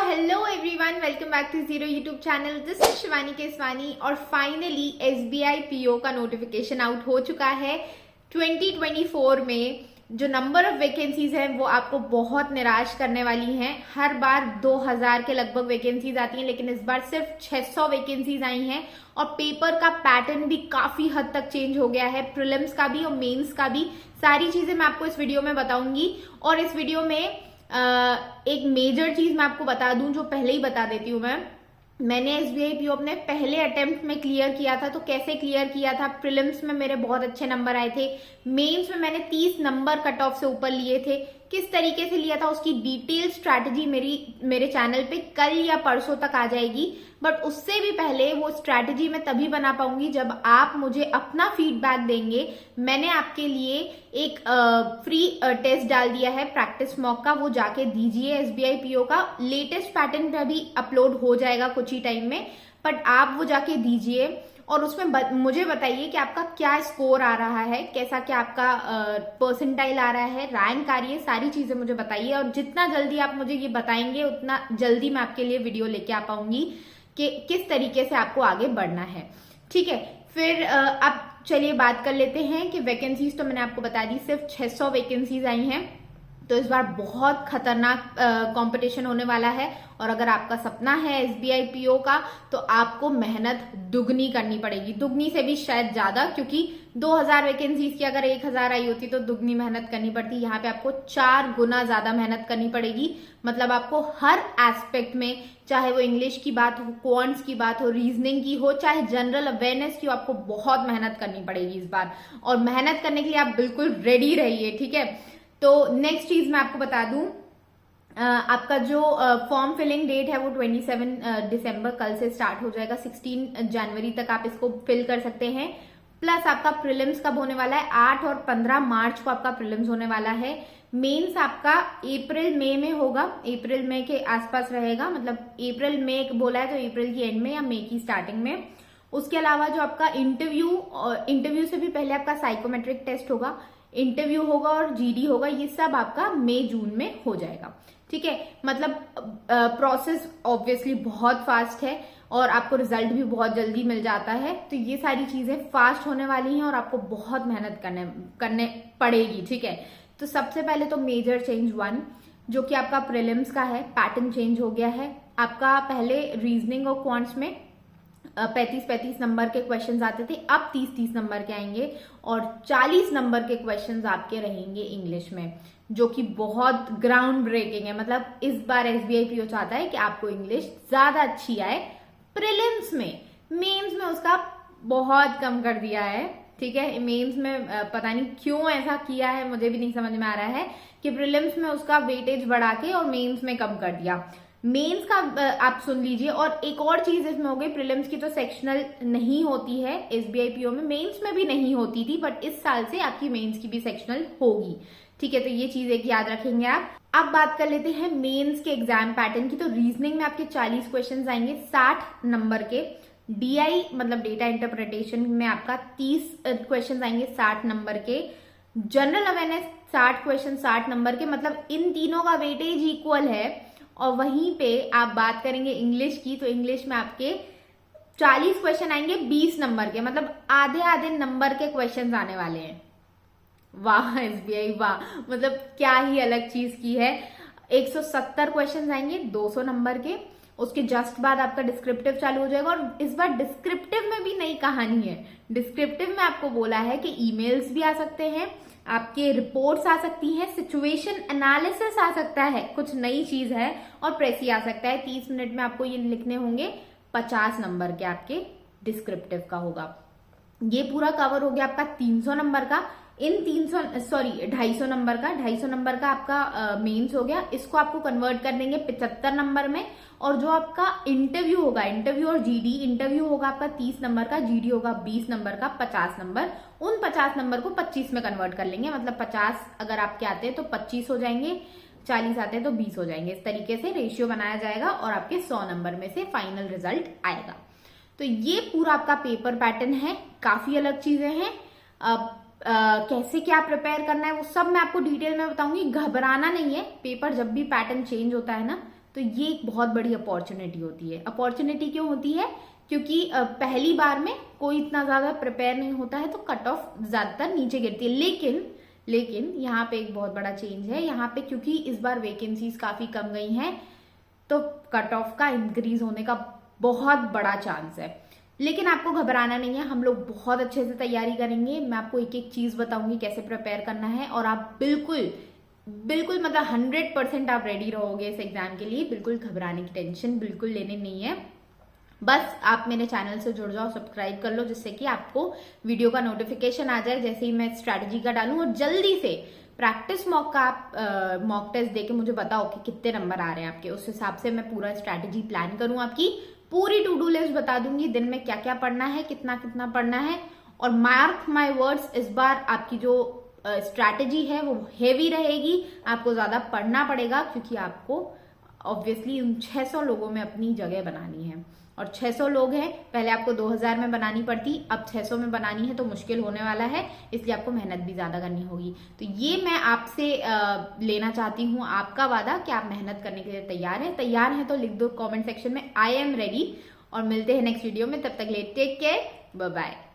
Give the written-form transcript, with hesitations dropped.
Hello everyone, welcome back to zero YouTube channel. This is Shivani Keswani और finally SBI PO का notification out हो चुका है। 2024 में जो नंबर ऑफ वैकेंसीज हैं वो आपको बहुत निराश करने वाली हैं। हर बार 2000 के लगभग वैकेंसीज आती हैं, लेकिन इस बार सिर्फ 600 वैकेंसीज आई हैं और पेपर का पैटर्न भी काफी हद तक चेंज हो गया है, प्रीलिम्स का भी और मेंस का भी। सारी चीजें मैं आपको इस वीडियो में बताऊंगी और इस वीडियो में एक मेजर चीज मैं आपको बता दूं, जो पहले ही बता देती हूं। मैंने एसबीआई पीओ अपने पहले अटेम्प्ट में क्लियर किया था। तो कैसे क्लियर किया था? प्रीलिम्स में मेरे बहुत अच्छे नंबर आए थे, मेंस में मैंने 30 नंबर कट ऑफ से ऊपर लिए थे। किस तरीके से लिया था उसकी डिटेल स्ट्रैटेजी मेरे चैनल पे कल या परसों तक आ जाएगी। बट उससे भी पहले वो स्ट्रैटेजी मैं तभी बना पाऊंगी जब आप मुझे अपना फीडबैक देंगे। मैंने आपके लिए एक फ्री टेस्ट डाल दिया है प्रैक्टिस मॉक का, वो जाके दीजिए। एसबीआई पीओ का लेटेस्ट पैटर्न पे भी अपलोड हो जाएगा कुछ ही टाइम में, बट आप वो जाके दीजिए और उसमें मुझे बताइए कि आपका क्या स्कोर आ रहा है, कैसा क्या आपका परसेंटाइल आ रहा है, रैंक आ रही है, सारी चीजें मुझे बताइए। और जितना जल्दी आप मुझे ये बताएंगे उतना जल्दी मैं आपके लिए वीडियो लेके आ पाऊंगी कि किस तरीके से आपको आगे बढ़ना है। ठीक है, फिर अब चलिए बात कर लेते हैं कि वैकेंसीज तो मैंने आपको बता दी, सिर्फ 600 वैकेंसीज आई हैं। तो इस बार बहुत खतरनाक कंपटीशन होने वाला है और अगर आपका सपना है एसबीआई पीओ का तो आपको मेहनत दुगनी करनी पड़ेगी, दुगनी से भी शायद ज्यादा, क्योंकि 2000 वैकेंसीज की अगर 1000 आई होती तो दुगनी मेहनत करनी पड़ती। यहाँ पे आपको 4 गुना ज्यादा मेहनत करनी पड़ेगी। मतलब आपको हर एस्पेक्ट में, चाहे वो इंग्लिश की बात हो, क्वांट्स की बात हो, रीजनिंग की हो, चाहे जनरल अवेयरनेस की हो, आपको बहुत मेहनत करनी पड़ेगी इस बार। और मेहनत करने के लिए आप बिल्कुल रेडी रहिए। ठीक है, तो नेक्स्ट चीज मैं आपको बता दूं, आपका जो फॉर्म फिलिंग डेट है वो 27 दिसंबर कल से स्टार्ट हो जाएगा। 16 जनवरी तक आप इसको फिल कर सकते हैं। प्लस आपका प्रीलिम्स कब होने वाला है? 8 और 15 मार्च को आपका प्रीलिम्स होने वाला है। मेंस आपका अप्रैल मई में होगा, अप्रैल मई के आसपास रहेगा। मतलब अप्रैल मई बोला है तो अप्रैल की एंड में या मई की स्टार्टिंग में। उसके अलावा जो आपका इंटरव्यू से भी पहले आपका साइकोमेट्रिक टेस्ट होगा, इंटरव्यू होगा और जीडी होगा। ये सब आपका मई जून में हो जाएगा। ठीक है, मतलब प्रोसेस ऑब्वियसली बहुत फास्ट है और आपको रिजल्ट भी बहुत जल्दी मिल जाता है। तो ये सारी चीजें फास्ट होने वाली हैं और आपको बहुत मेहनत करने पड़ेगी। ठीक है, तो सबसे पहले तो मेजर चेंज 1 जो कि आपका प्रीलिम्स का है, पैटर्न चेंज हो गया है। आपका पहले रीजनिंग और क्वांट्स में 35-35 नंबर के क्वेश्चंस आते थे, अब 30-30 नंबर के आएंगे और 40 नंबर के क्वेश्चंस आपके रहेंगे इंग्लिश में, जो कि बहुत ग्राउंड ब्रेकिंग है। मतलब इस बार एसबीआई पीओ चाहता है कि आपको इंग्लिश ज्यादा अच्छी आए प्रीलिम्स में। मेंस में उसका बहुत कम कर दिया है। ठीक है, मेंस में पता नहीं क्यों ऐसा किया है, मुझे भी नहीं समझ में आ रहा है कि प्रीलिम्स में उसका वेटेज बढ़ा के और मेंस में कम कर दिया। मेंस का आप सुन लीजिए। और एक और चीज इसमें हो गई, प्रीलिम्स की तो सेक्शनल नहीं होती है एसबीआई पीओ में, मेंस में भी नहीं होती थी, बट इस साल से आपकी मेंस की भी सेक्शनल होगी। ठीक है, तो ये चीज एक याद रखेंगे आप। अब बात कर लेते हैं मेंस के एग्जाम पैटर्न की। तो रीजनिंग में आपके 40 क्वेश्चन आएंगे 60 नंबर के। डीआई मतलब डेटा इंटरप्रिटेशन में आपका 30 क्वेश्चन आएंगे 60 नंबर के। जनरल अवेयरनेस 60 क्वेश्चन 60 नंबर के। मतलब इन तीनों का वेटेज इक्वल है। और वहीं पे आप बात करेंगे इंग्लिश की, तो इंग्लिश में आपके 40 क्वेश्चन आएंगे 20 नंबर के। मतलब आधे आधे नंबर के क्वेश्चंस आने वाले हैं। वाह एसबीआई वाह, मतलब क्या ही अलग चीज की है। 170 क्वेश्चन आएंगे 200 नंबर के। उसके जस्ट बाद आपका डिस्क्रिप्टिव चालू हो जाएगा और इस बार डिस्क्रिप्टिव में भी नई कहानी है। डिस्क्रिप्टिव में आपको बोला है कि ईमेल्स भी आ सकते हैं, आपके रिपोर्ट्स आ सकती हैं, सिचुएशन एनालिसिस आ सकता है, कुछ नई चीज है, और प्रेसी आ सकता है। 30 मिनट में आपको ये लिखने होंगे। 50 नंबर के आपके डिस्क्रिप्टिव का होगा। ये पूरा कवर हो गया आपका 300 नंबर का। इन 250 नंबर का 250 नंबर का आपका मेंस हो गया। इसको आपको कन्वर्ट कर देंगे 75 नंबर में। और जो आपका इंटरव्यू होगा, इंटरव्यू और जीडी, इंटरव्यू होगा आपका 30 नंबर का, जीडी होगा 20 नंबर का, 50 नंबर। उन 50 नंबर को 25 में कन्वर्ट कर लेंगे। मतलब 50 अगर आपके आते हैं तो 25 हो जाएंगे, 40 आते हैं तो 20 हो जाएंगे। इस तरीके से रेशियो बनाया जाएगा और आपके 100 नंबर में से फाइनल रिजल्ट आएगा। तो ये पूरा आपका पेपर पैटर्न है। काफी अलग चीजें हैं। कैसे क्या प्रिपेयर करना है वो सब मैं आपको डिटेल में बताऊंगी। घबराना नहीं है। पेपर जब भी पैटर्न चेंज होता है ना तो ये एक बहुत बड़ी अपॉर्चुनिटी होती है। अपॉर्चुनिटी क्यों होती है? क्योंकि पहली बार में कोई इतना ज्यादा प्रिपेयर नहीं होता है, तो कट ऑफ ज्यादातर नीचे गिरती है। लेकिन यहाँ पे एक बहुत बड़ा चेंज है। यहाँ पे क्योंकि इस बार वैकेंसीज काफी कम गई हैं, तो कट ऑफ का इंक्रीज होने का बहुत बड़ा चांस है। लेकिन आपको घबराना नहीं है, हम लोग बहुत अच्छे से तैयारी करेंगे। मैं आपको एक एक चीज बताऊंगी कैसे प्रिपेयर करना है, और आप बिल्कुल मतलब 100% आप रेडी रहोगे इस एग्जाम के लिए। बिल्कुल घबराने की टेंशन बिल्कुल लेने नहीं है। बस आप मेरे चैनल से जुड़ जाओ, सब्सक्राइब कर लो, जिससे कि आपको वीडियो का नोटिफिकेशन आ जाए जैसे ही मैं स्ट्रैटेजी का डालूं। और जल्दी से प्रैक्टिस मॉक का आप मॉक टेस्ट देके मुझे बताओ कि कितने नंबर आ रहे हैं आपके। उस हिसाब से मैं पूरा स्ट्रैटेजी प्लान करूं, आपकी पूरी टू डू लिस्ट बता दूंगी, दिन में क्या क्या पढ़ना है, कितना कितना पढ़ना है। और मार्क माई वर्ड्स, इस बार आपकी जो स्ट्रैटेजी है वो हेवी रहेगी, आपको ज्यादा पढ़ना पड़ेगा, क्योंकि आपको ऑब्वियसली उन 600 लोगों में अपनी जगह बनानी है। और 600 लोग हैं, पहले आपको 2000 में बनानी पड़ती, अब 600 में बनानी है, तो मुश्किल होने वाला है, इसलिए आपको मेहनत भी ज्यादा करनी होगी। तो ये मैं आपसे लेना चाहती हूँ आपका वादा कि आप मेहनत करने के लिए तैयार हैं तो लिख दो कमेंट सेक्शन में आई एम रेडी। और मिलते हैं नेक्स्ट वीडियो में, तब तक ले टेक केयर, बाय बाय।